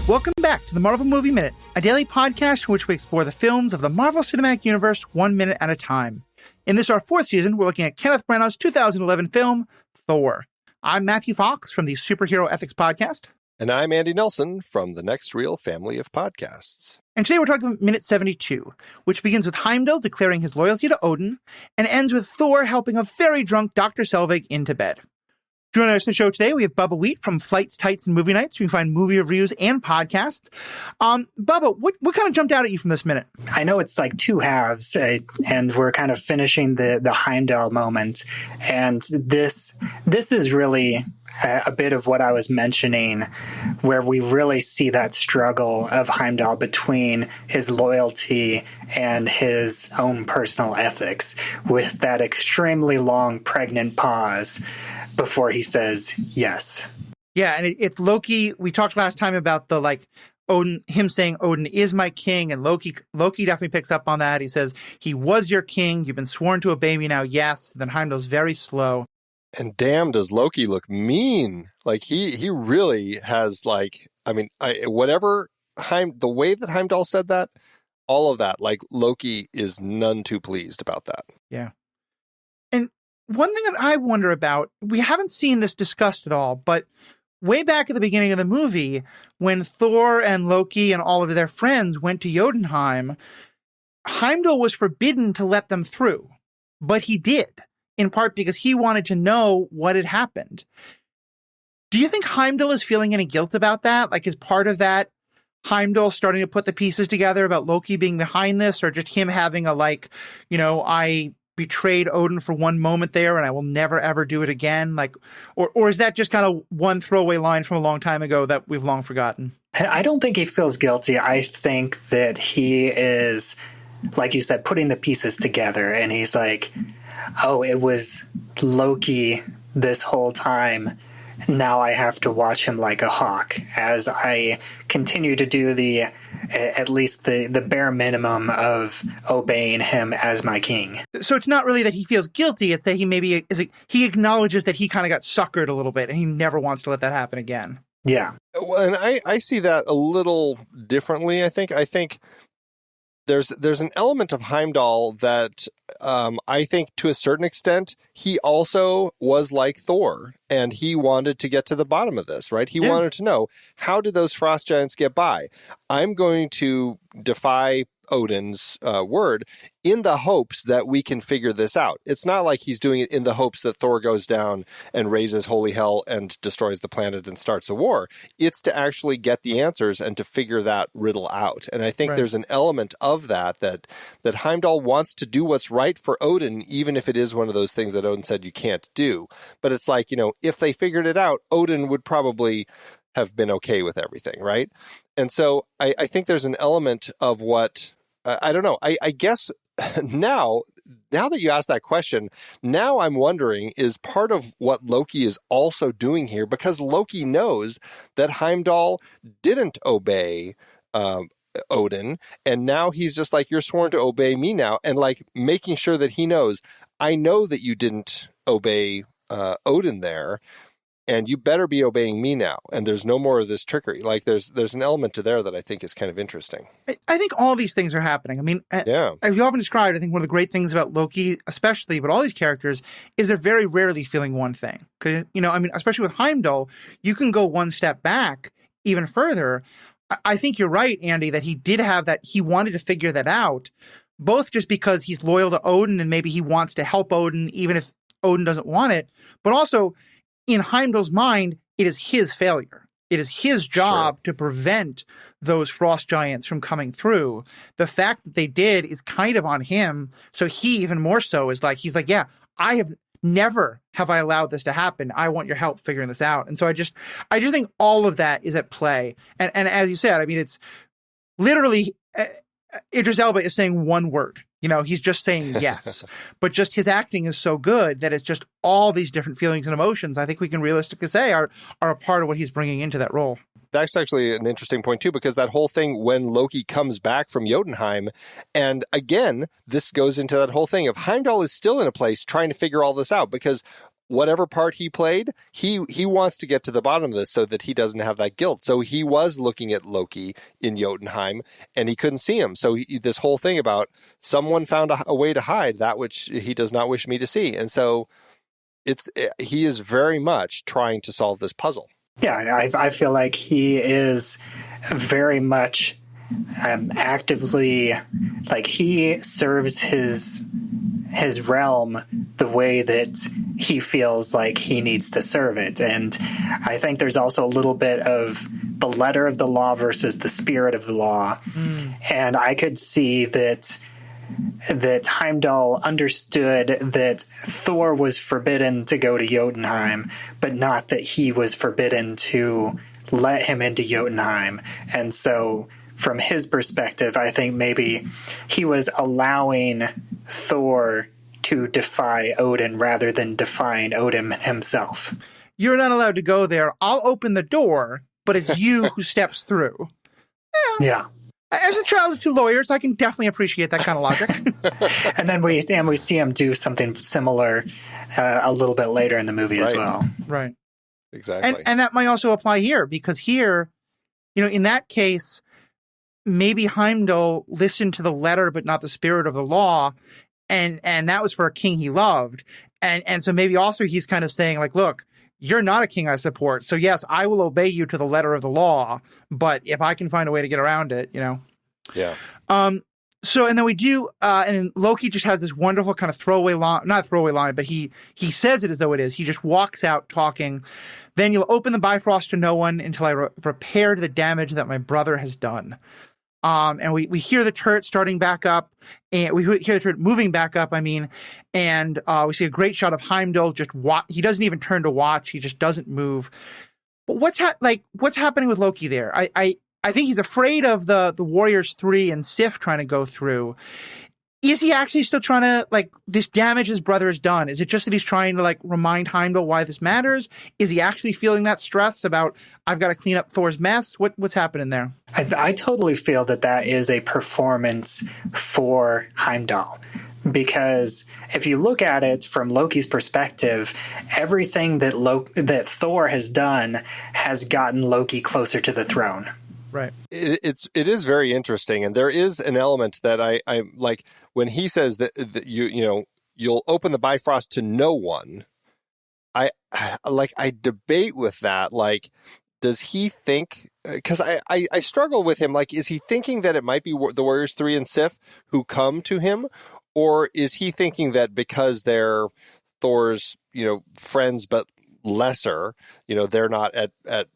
Welcome back to the Marvel Movie Minute, a daily podcast in which we explore the films of the Marvel Cinematic Universe 1 minute at a time. In this, our fourth season, we're looking at Kenneth Branagh's 2011 film, Thor. I'm Matthew Fox from the Superhero Ethics Podcast. And I'm Andy Nelson from the Next Reel family of podcasts. And today we're talking about minute 72, which begins with Heimdall declaring his loyalty to Odin and ends with Thor helping a very drunk Dr. Selvig into bed. Joining us in the show today, we have Bubbawheat from Flights, Tights, and Movie Nights. You can find movie reviews and podcasts. Bubba, what kind of jumped out at you from this minute? I know it's like two halves, and we're kind of finishing the Heimdall moment. And this is really a bit of what I was mentioning, where we really see that struggle of Heimdall between his loyalty and his own personal ethics, with that extremely long pregnant pause before he says yes. Yeah, and it's Loki. We talked last time about the Odin, him saying Odin is my king, and Loki definitely picks up on that. He says, he was your king, you've been sworn to obey me now, yes. Then Heimdall's very slow. And damn, does Loki look mean. Like, he really has, the way that Heimdall said that, all of that, Loki is none too pleased about that. Yeah. And one thing that I wonder about, we haven't seen this discussed at all, but way back at the beginning of the movie, when Thor and Loki and all of their friends went to Jotunheim, Heimdall was forbidden to let them through, but he did, in part because he wanted to know what had happened. Do you think Heimdall is feeling any guilt about that? Is part of that Heimdall starting to put the pieces together about Loki being behind this, or just him having I betrayed Odin for one moment there and I will never ever do it again? Or is that just kind of one throwaway line from a long time ago that we've long forgotten? I don't think he feels guilty. I think that he is, like you said, putting the pieces together, and he's like, oh, it was Loki this whole time. Now I have to watch him like a hawk as I continue to do at least the bare minimum of obeying him as my king. So it's not really that he feels guilty. It's that he acknowledges that he kind of got suckered a little bit and he never wants to let that happen again. Yeah. Well, and I see that a little differently, I think. I think there's an element of Heimdall that I think to a certain extent, he also was like Thor, and he wanted to get to the bottom of this, right? He wanted to know, how did those frost giants get by? I'm going to defy Odin's word in the hopes that we can figure this out. It's not like he's doing it in the hopes that Thor goes down and raises holy hell and destroys the planet and starts a war. It's to actually get the answers and to figure that riddle out. And I think there's an element of that Heimdall wants to do what's right for Odin, even if it is one of those things that Odin said you can't do. But it's like, if they figured it out, Odin would probably have been okay with everything, right? And so I think there's an element of what I don't know. I guess now that you asked that question, now I'm wondering, is part of what Loki is also doing here, because Loki knows that Heimdall didn't obey Odin, and now he's just like, you're sworn to obey me now, and making sure that he knows, I know that you didn't obey Odin there, and you better be obeying me now. And there's no more of this trickery. There's an element to there that I think is kind of interesting. I think all these things are happening. I mean, as you often described, I think one of the great things about Loki, especially, but all these characters, is they're very rarely feeling one thing. Because, especially with Heimdall, you can go one step back even further. I think you're right, Andy, that he did have that. He wanted to figure that out, both just because he's loyal to Odin and maybe he wants to help Odin, even if Odin doesn't want it, but also, in Heimdall's mind, it is his failure. It is his job to prevent those frost giants from coming through. The fact that they did is kind of on him. So he even more so is he's like, yeah, I have never have I allowed this to happen. I want your help figuring this out. And so I just think all of that is at play. And as you said, I mean, it's literally Idris Elba is saying one word. He's just saying yes, but just his acting is so good that it's just all these different feelings and emotions, I think we can realistically say are a part of what he's bringing into that role. That's actually an interesting point, too, because that whole thing when Loki comes back from Jotunheim, and again, this goes into that whole thing of Heimdall is still in a place trying to figure all this out, because whatever part he played, he wants to get to the bottom of this so that he doesn't have that guilt. So he was looking at Loki in Jotunheim and he couldn't see him. So this whole thing about someone found a way to hide that which he does not wish me to see. And so he is very much trying to solve this puzzle. Yeah, I feel like he is very much actively, like, he serves his realm the way that he feels like he needs to serve it. And I think there's also a little bit of the letter of the law versus the spirit of the law. And I could see that Heimdall understood that Thor was forbidden to go to Jotunheim, but not that he was forbidden to let him into Jotunheim. And so from his perspective, I think maybe he was allowing Thor to defy Odin rather than defying Odin himself. You're not allowed to go there. I'll open the door, but it's you who steps through. Yeah. As a child of two lawyers, I can definitely appreciate that kind of logic. And then we see him do something similar a little bit later in the movie as well. Right. Exactly. And that might also apply here, because here, in that case, maybe Heimdall listened to the letter but not the spirit of the law, and that was for a king he loved. And so maybe also he's kind of saying, like, look, you're not a king I support, so yes, I will obey you to the letter of the law, but if I can find a way to get around it, Yeah. So, and then we do, and then Loki just has this wonderful kind of throwaway line, not throwaway line, but he says it as though it is. He just walks out talking. Then you'll open the Bifrost to no one until I repaired the damage that my brother has done. And we hear the turret starting back up, and we hear the turret moving back up, and we see a great shot of Heimdall just he doesn't even turn to watch, he just doesn't move. But what's happening with Loki there? I think he's afraid of the Warriors 3 and Sif trying to go through. Is he actually still trying to, this damage his brother has done? Is it just that he's trying to, remind Heimdall why this matters? Is he actually feeling that stress about, I've got to clean up Thor's mess? What's happening there? I totally feel that is a performance for Heimdall. Because if you look at it from Loki's perspective, everything that Thor has done has gotten Loki closer to the throne. Right. It is very interesting, and there is an element that I like when he says that you'll open the Bifrost to no one. I debate with that. Like, does he think? Because I struggle with him. Like, is he thinking that it might be the Warriors 3 and Sif who come to him, or is he thinking that because they're Thor's friends but lesser, they're not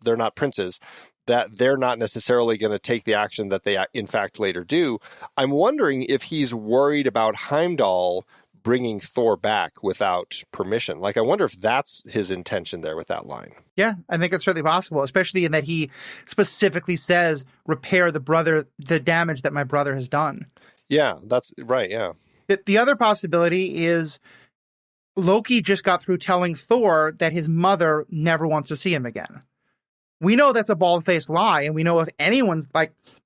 they're not princes, that they're not necessarily going to take the action that they in fact later do? I'm wondering if he's worried about Heimdall bringing Thor back without permission. Like, I wonder if that's his intention there with that line. Yeah, I think it's certainly possible, especially in that he specifically says, repair the damage that my brother has done. Yeah, that's right, yeah. The other possibility is Loki just got through telling Thor that his mother never wants to see him again. We know that's a bald-faced lie, and we know if anyone's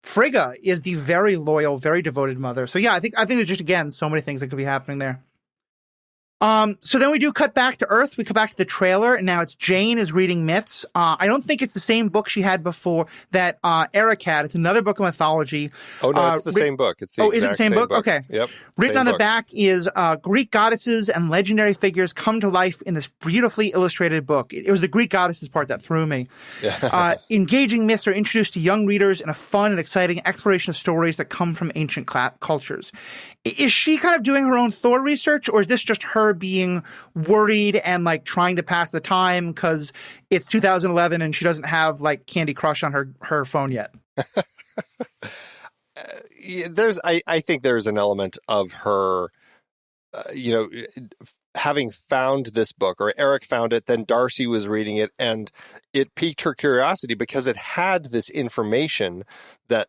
Frigga is the very loyal, very devoted mother. So yeah, I think there's just, again, so many things that could be happening there. So then we do cut back to Earth. We cut back to the trailer, and now it's Jane is reading myths. I don't think it's the same book she had before that Erik had. It's another book of mythology. Oh, no, it's the same book. It's the is it the same book? Okay. Yep. Written on the back is Greek goddesses and legendary figures come to life in this beautifully illustrated book. It was the Greek goddesses part that threw me. Engaging myths are introduced to young readers in a fun and exciting exploration of stories that come from ancient cultures. Is she kind of doing her own Thor research, or is this just her being worried and trying to pass the time because it's 2011 and she doesn't have Candy Crush on her phone yet? I think there's an element of her, having found this book, or Erik found it, then Darcy was reading it, and it piqued her curiosity because it had this information that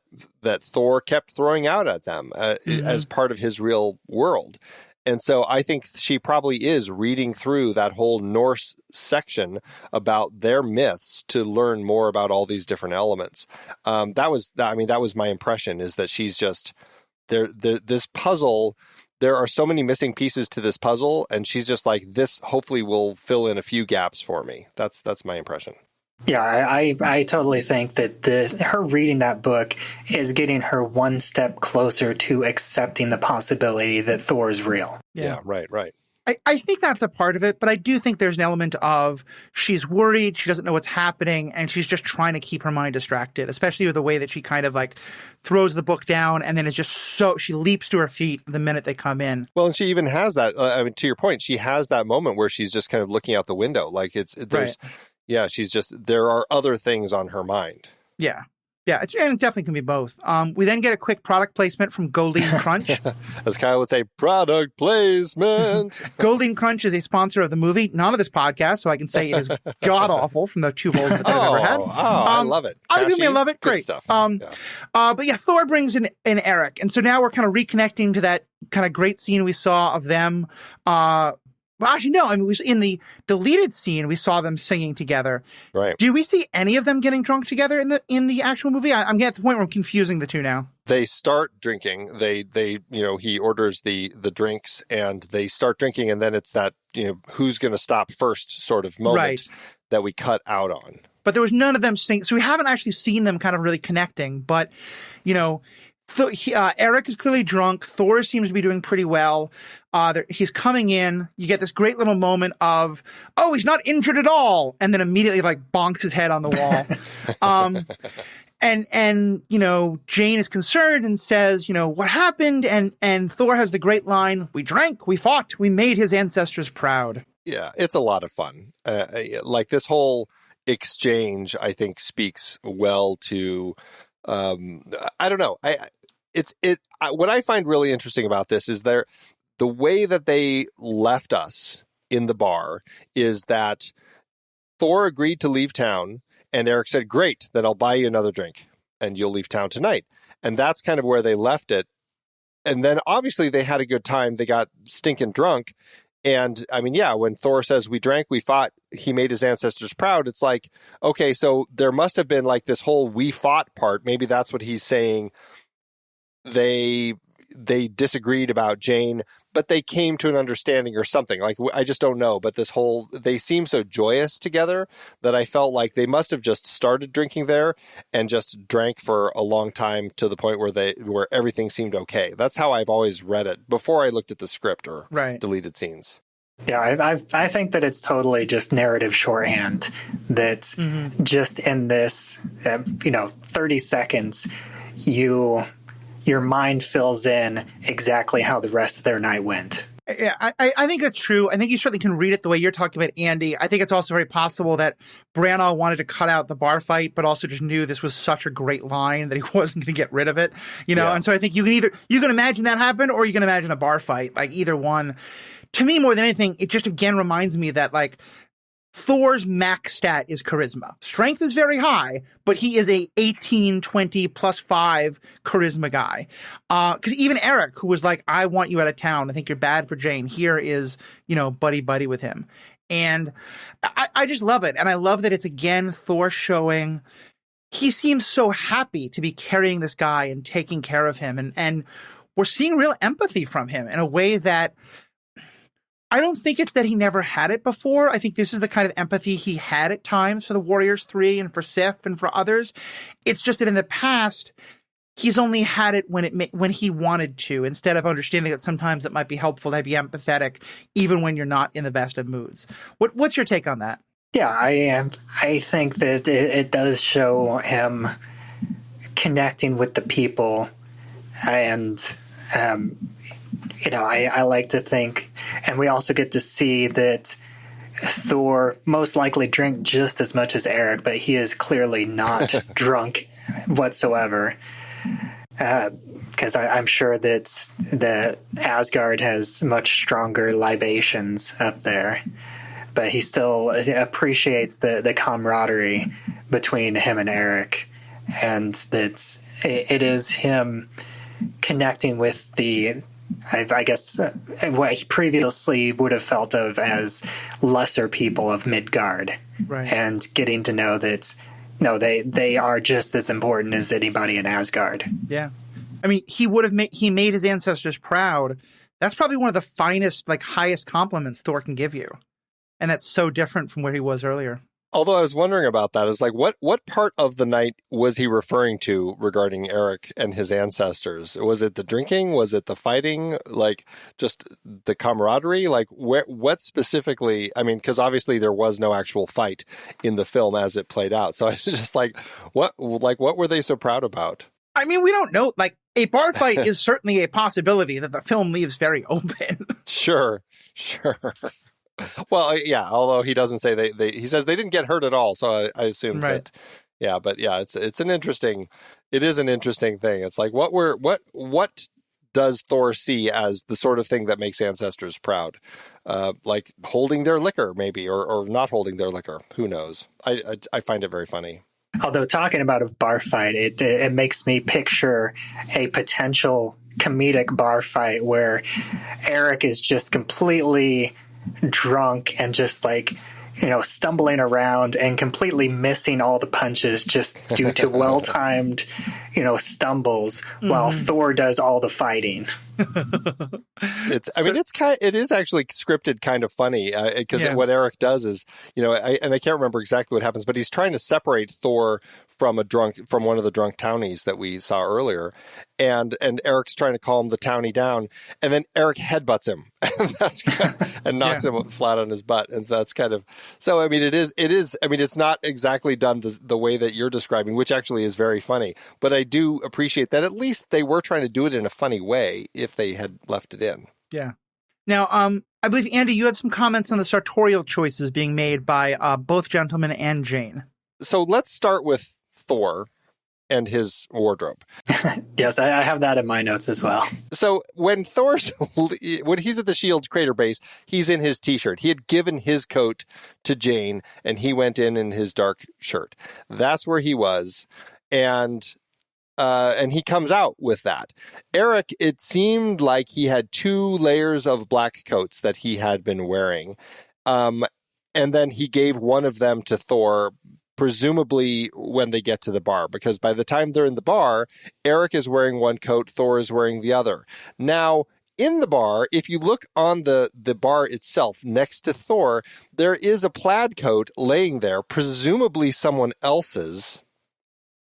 Thor kept throwing out at them as part of his real world. And so I think she probably is reading through that whole Norse section about their myths to learn more about all these different elements. That was my impression, is that she's just there. This puzzle there are so many missing pieces to this puzzle, and she's just like, this hopefully will fill in a few gaps for me. That's my impression. Yeah, I totally think that her reading that book is getting her one step closer to accepting the possibility that Thor is real. Yeah, right. I think that's a part of it, but I do think there's an element of she's worried, she doesn't know what's happening, and she's just trying to keep her mind distracted, especially with the way that she kind of like throws the book down and then is just she leaps to her feet the minute they come in. Well, and she even has that, I mean, to your point, she has that moment where she's just kind of looking out the window. Like she's just, there are other things on her mind. Yeah. Yeah, and it definitely can be both. We then get a quick product placement from Goldine Crunch. As Kyle would say, product placement. Goldine Crunch is a sponsor of the movie, not of this podcast, so I can say it is god-awful from the 2 vols that I've ever had. I love it. Other people may love it. Great stuff. But yeah, Thor brings in Erik. And so now we're kind of reconnecting to that kind of great scene we saw of them. Well, actually, no. I mean, in the deleted scene, we saw them singing together. Right. Do we see any of them getting drunk together in the actual movie? I'm getting to the point where I'm confusing the two now. They start drinking. They he orders the drinks and they start drinking, and then it's that who's going to stop first sort of moment that we cut out on. But there was none of them sing, so we haven't actually seen them kind of really connecting. But Erik is clearly drunk. Thor seems to be doing pretty well. He's coming in. You get this great little moment of, oh, he's not injured at all. And then immediately like bonks his head on the wall. And Jane is concerned and says, what happened? And Thor has the great line, we drank, we fought, we made his ancestors proud. Yeah, it's a lot of fun. Like this whole exchange, I think, speaks well to, I don't know. What I find really interesting about this is the way that they left us in the bar is that Thor agreed to leave town and Erik said, great, then I'll buy you another drink and you'll leave town tonight. And that's kind of where they left it. And then obviously they had a good time. They got stinking drunk. And I mean, yeah, when Thor says we drank, we fought, he made his ancestors proud. It's like, okay, so there must have been like this whole we fought part. Maybe that's what he's saying. They disagreed about Jane, but they came to an understanding or something. Like, I just don't know. But they seem so joyous together that I felt like they must have just started drinking there and just drank for a long time to the point where everything seemed okay. That's how I've always read it before I looked at the script or deleted scenes. Yeah, I think that it's totally just narrative shorthand that just in this, 30 seconds, your mind fills in exactly how the rest of their night went. Yeah, I think that's true. I think you certainly can read it the way you're talking about, Andy. I think it's also very possible that Branagh wanted to cut out the bar fight, but also just knew this was such a great line that he wasn't going to get rid of it. And so I think you can imagine that happen, or you can imagine a bar fight. Like either one. To me, more than anything, it just again reminds me that like Thor's max stat is charisma. Strength is very high, but he is a 18, 20 plus 5 charisma guy. Because even Erik, who was like, I want you out of town, I think you're bad for Jane, here is, buddy with him. And I just love it. And I love that it's again Thor showing he seems so happy to be carrying this guy and taking care of him. And we're seeing real empathy from him in a way that I don't think it's that he never had it before. I think this is the kind of empathy he had at times for the Warriors 3 and for Sif and for others. It's just that in the past, he's only had it when he wanted to, instead of understanding that sometimes it might be helpful to be empathetic, even when you're not in the best of moods. What's your take on that? Yeah, I think that it does show him connecting with the people, and I like to think, and we also get to see that Thor most likely drank just as much as Erik, but he is clearly not drunk whatsoever. Because I'm sure that the Asgard has much stronger libations up there, but he still appreciates the camaraderie between him and Erik, and that it is him connecting with I guess what he previously would have felt of as lesser people of Midgard, and getting to know that they are just as important as anybody in Asgard. Yeah, I mean, he made his ancestors proud That's probably one of the finest, like highest compliments Thor can give you. And that's so different from where he was earlier. Although I was wondering about that, it's like, what part of the night was he referring to regarding Erik and his ancestors? Was it the drinking? Was it the fighting? Like, just the camaraderie? Like, what specifically? I mean, because obviously there was no actual fight in the film as it played out. So I was just like, what were they so proud about? I mean, we don't know. Like, a bar fight is certainly a possibility that the film leaves very open. Sure. Well, yeah, although he doesn't say he says they didn't get hurt at all. So I assumed that. Yeah, but yeah, it is an interesting thing. It's like, what does Thor see as the sort of thing that makes ancestors proud? Like holding their liquor, maybe, or not holding their liquor. Who knows? I find it very funny. Although talking about a bar fight, it makes me picture a potential comedic bar fight where Erik is just completely drunk and just like, stumbling around and completely missing all the punches just due to well-timed, stumbles while Thor does all the fighting. It is actually scripted kind of funny because what Erik does is, I can't remember exactly what happens, but he's trying to separate Thor from one of the drunk townies that we saw earlier, and Erik's trying to calm the townie down, and then Erik headbutts him and knocks him flat on his butt, and that's kind of so. I mean, it is. I mean, it's not exactly done the way that you're describing, which actually is very funny. But I do appreciate that at least they were trying to do it in a funny way if they had left it in. Yeah. Now, I believe Andy, you had some comments on the sartorial choices being made by both gentlemen and Jane. So let's start with Thor and his wardrobe. Yes, I have that in my notes as well. So when he's at the Shield crater base, he's in his t-shirt. He had given his coat to Jane, and he went in his dark shirt. That's where he was, and he comes out with that. Erik, it seemed like he had 2 layers of black coats that he had been wearing, and then he gave one of them to Thor, presumably when they get to the bar, because by the time they're in the bar, Erik is wearing one coat, Thor is wearing the other. Now, in the bar, if you look on the bar itself next to Thor, there is a plaid coat laying there, presumably someone else's.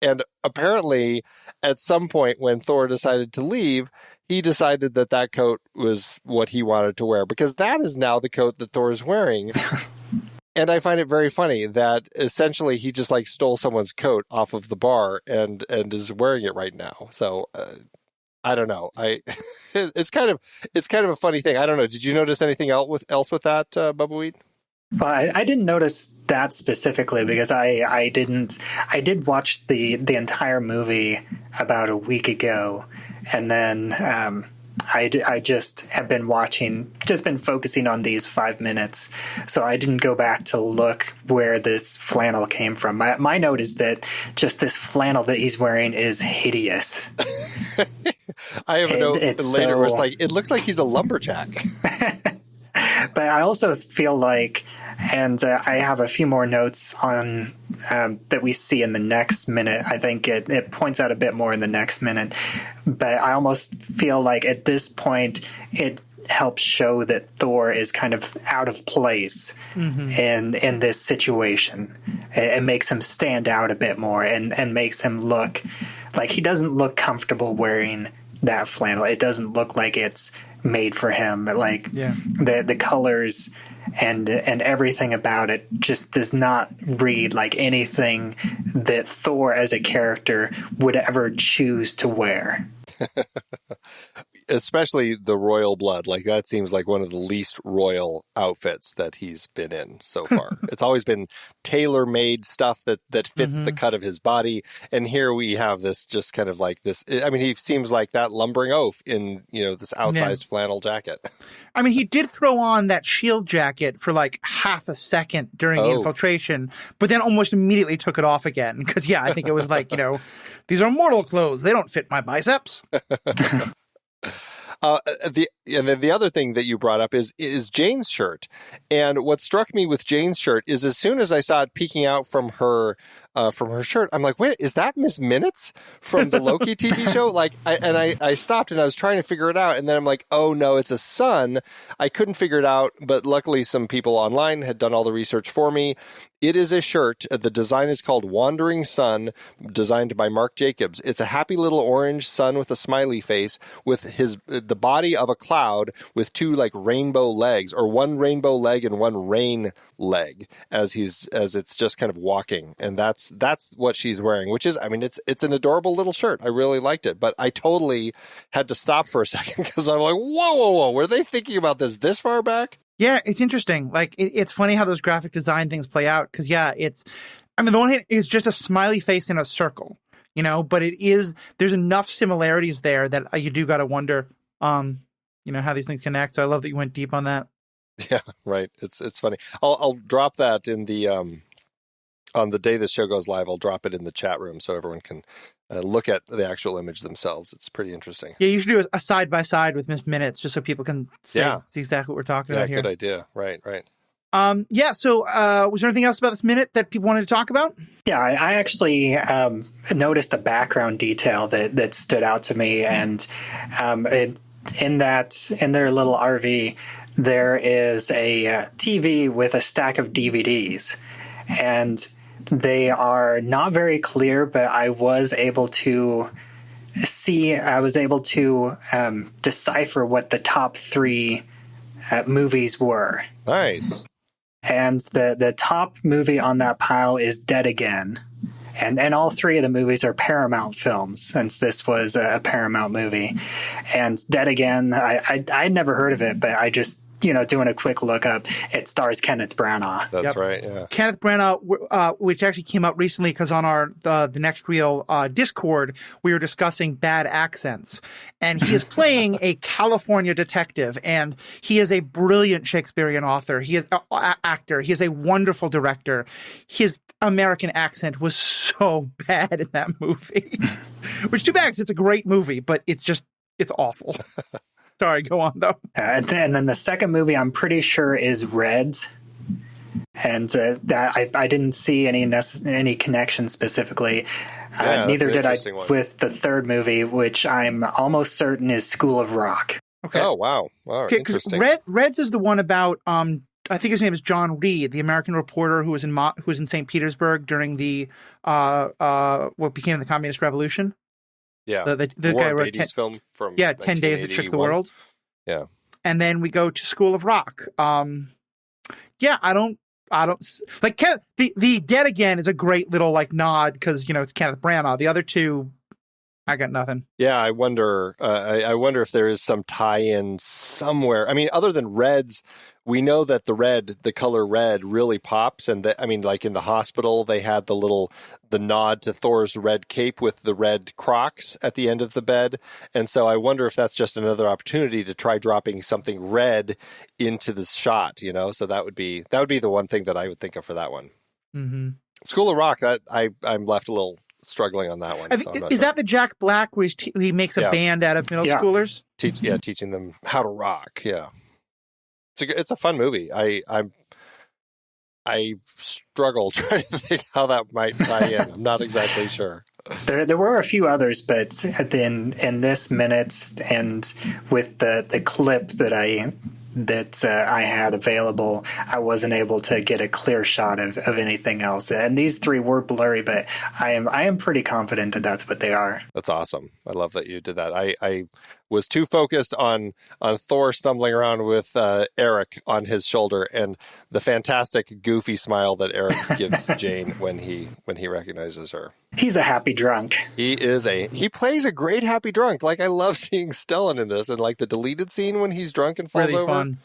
And apparently, at some point when Thor decided to leave, he decided that coat was what he wanted to wear, because that is now the coat that Thor is wearing. And I find it very funny that essentially he just like stole someone's coat off of the bar and is wearing it right now. So I don't know. It's kind of a funny thing. I don't know. Did you notice anything else with that, Bubbawheat? Well, I didn't notice that specifically because I did watch the entire movie about a week ago, and then I just have been been focusing on these 5 minutes, so I didn't go back to look where this flannel came from. My note is that just this flannel that he's wearing is hideous. I have a note later where it's like, it looks like he's a lumberjack. But I also feel like, and I have a few more notes on that we see in the next minute. I think it points out a bit more in the next minute. But I almost feel like at this point, it helps show that Thor is kind of out of place in this situation. It makes him stand out a bit more and makes him look like he doesn't look comfortable wearing that flannel. It doesn't look like it's made for him. Like the colors and everything about it just does not read like anything that Thor as a character would ever choose to wear. Especially the royal blood. Like that seems like one of the least royal outfits that he's been in so far. It's always been tailor-made stuff that fits the cut of his body. And here we have this just kind of like this. I mean, he seems like that lumbering oaf in, this outsized flannel jacket. I mean, he did throw on that shield jacket for like half a second during the infiltration, but then almost immediately took it off again. Because, I think it was like, these are mortal clothes. They don't fit my biceps. And then the other thing that you brought up is Jane's shirt. And what struck me with Jane's shirt is as soon as I saw it peeking out from her from her shirt. I'm like, wait, is that Miss Minutes from the Loki TV show? I stopped and I was trying to figure it out. And then I'm like, oh no, it's a sun. I couldn't figure it out, but luckily some people online had done all the research for me. It is a shirt. The design is called Wandering Sun, designed by Marc Jacobs. It's a happy little orange sun with a smiley face, with the body of a cloud with two like rainbow legs, or one rainbow leg and one rain leg, as it's just kind of walking. And that's what she's wearing, which is, I mean, it's an adorable little shirt. I really liked it, but I totally had to stop for a second because I'm like, whoa, were they thinking about this far back? Yeah, it's interesting. Like, it's funny how those graphic design things play out. Because, yeah, the one hand is just a smiley face in a circle, but there's enough similarities there that you do got to wonder, how these things connect. So I love that you went deep on that. Yeah, right. It's funny. I'll drop that in the, on the day this show goes live, I'll drop it in the chat room so everyone can look at the actual image themselves. It's pretty interesting. Yeah, you should do a side-by-side with Miss Minutes just so people can see exactly what we're talking about here. Yeah, good idea. Right. So was there anything else about this minute that people wanted to talk about? Yeah, I actually noticed a background detail that stood out to me. And in their little RV, there is a TV with a stack of DVDs. And they are not very clear, but I was able to decipher what the top three movies were. Nice. And the top movie on that pile is Dead Again. And all three of the movies are Paramount films, since this was a Paramount movie. And Dead Again, I'd never heard of it, but I just, doing a quick look up, it stars Kenneth Branagh. That's right, yeah. Kenneth Branagh, which actually came out recently because on our the Next Reel Discord, we were discussing bad accents. And he is playing a California detective, and he is a brilliant Shakespearean author. He is an actor. He is a wonderful director. His American accent was so bad in that movie. Which, too bad, because it's a great movie, but it's awful. Sorry, go on, though. And then the second movie, I'm pretty sure, is Reds. And I didn't see any connection specifically. Neither did I with the third movie, which I'm almost certain is School of Rock. Okay. Oh, wow. Interesting. Reds is the one about, I think his name is John Reed, the American reporter who was in St. Petersburg during the what became the Communist Revolution. Yeah, the guy wrote film from 10 Days to Trick the World. Yeah, and then we go to School of Rock. I don't like the Dead Again is a great little like nod because it's Kenneth Branagh. The other two, I got nothing. Yeah, I wonder. I wonder if there is some tie-in somewhere. I mean, other than Reds, we know that the color red really pops. And like in the hospital, they had the nod to Thor's red cape with the red Crocs at the end of the bed. And so I wonder if that's just another opportunity to try dropping something red into this shot, So that would be the one thing that I would think of for that one. Mm-hmm. School of Rock, I'm left a little struggling on that one. Is that the Jack Black where he makes a band out of middle schoolers? Teaching them how to rock. Yeah. It's a fun movie. I struggle trying to think how that might tie in. I'm not exactly sure. There were a few others, but in this minute and with the clip that I had available, I wasn't able to get a clear shot of anything else. And these three were blurry, but I am pretty confident that that's what they are. That's awesome. I love that you did that. I was too focused on Thor stumbling around with Erik on his shoulder and the fantastic goofy smile that Erik gives Jane when he recognizes her. He's a happy drunk. He plays a great happy drunk. Like, I love seeing Stellan in this, and like the deleted scene when he's drunk and falls really over. Fun.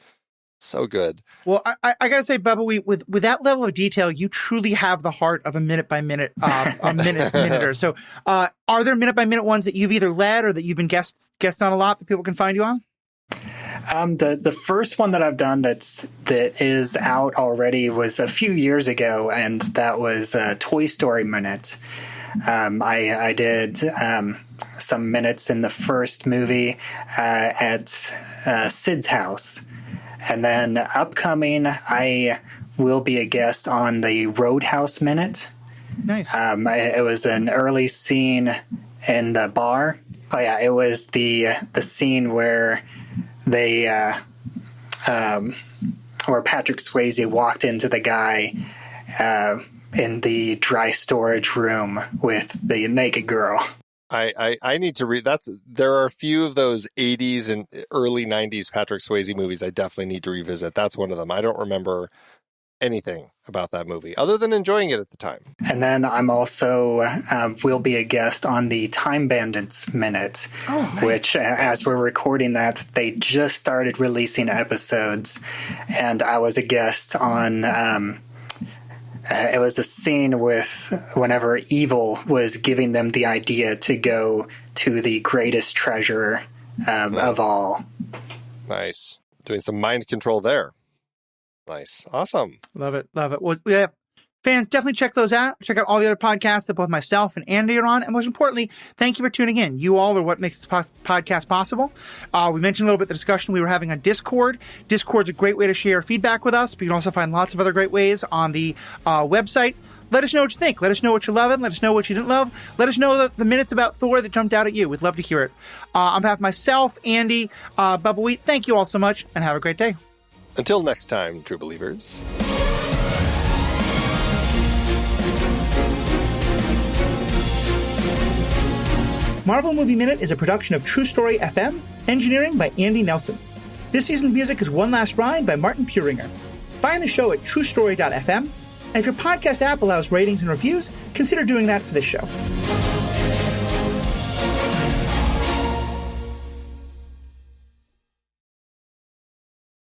So good. Well, I gotta say, Bubbawheat, with that level of detail, you truly have the heart of a minute by minute, minuter. So, are there minute by minute ones that you've either led or that you've been guest on a lot that people can find you on? The first one that I've done that is out already was a few years ago, and that was Toy Story Minute. I did some minutes in the first movie at Sid's house. And then upcoming, I will be a guest on the Roadhouse Minute. Nice. It was an early scene in the bar. Oh yeah, it was the scene where they where Patrick Swayze walked into the guy in the dry storage room with the naked girl. I need to read. There are a few of those 80s and early 90s Patrick Swayze movies I definitely need to revisit. That's one of them. I don't remember anything about that movie other than enjoying it at the time. And then I'm also will be a guest on the Time Bandits Minute, nice. Which as we're recording that, they just started releasing episodes, and I was a guest on it was a scene with whenever Evil was giving them the idea to go to the greatest treasure of all. Nice. Doing some mind control there. Nice. Awesome. Love it. Love it. Well, yeah, fans, definitely check those out. Check out all the other podcasts that both myself and Andy are on. And most importantly, thank you for tuning in. You all are what makes this podcast possible. We mentioned a little bit the discussion we were having on Discord. Discord's a great way to share feedback with us, but you can also find lots of other great ways on the website. Let us know what you think. Let us know what you love and let us know what you didn't love. Let us know the minutes about Thor that jumped out at you. We'd love to hear it. On behalf of myself, Andy, Bubbawheat, thank you all so much and have a great day. Until next time, true believers. Marvel Movie Minute is a production of True Story FM, engineering by Andy Nelson. This season's music is One Last Ride by Martin Puringer. Find the show at truestory.fm, and if your podcast app allows ratings and reviews, consider doing that for this show.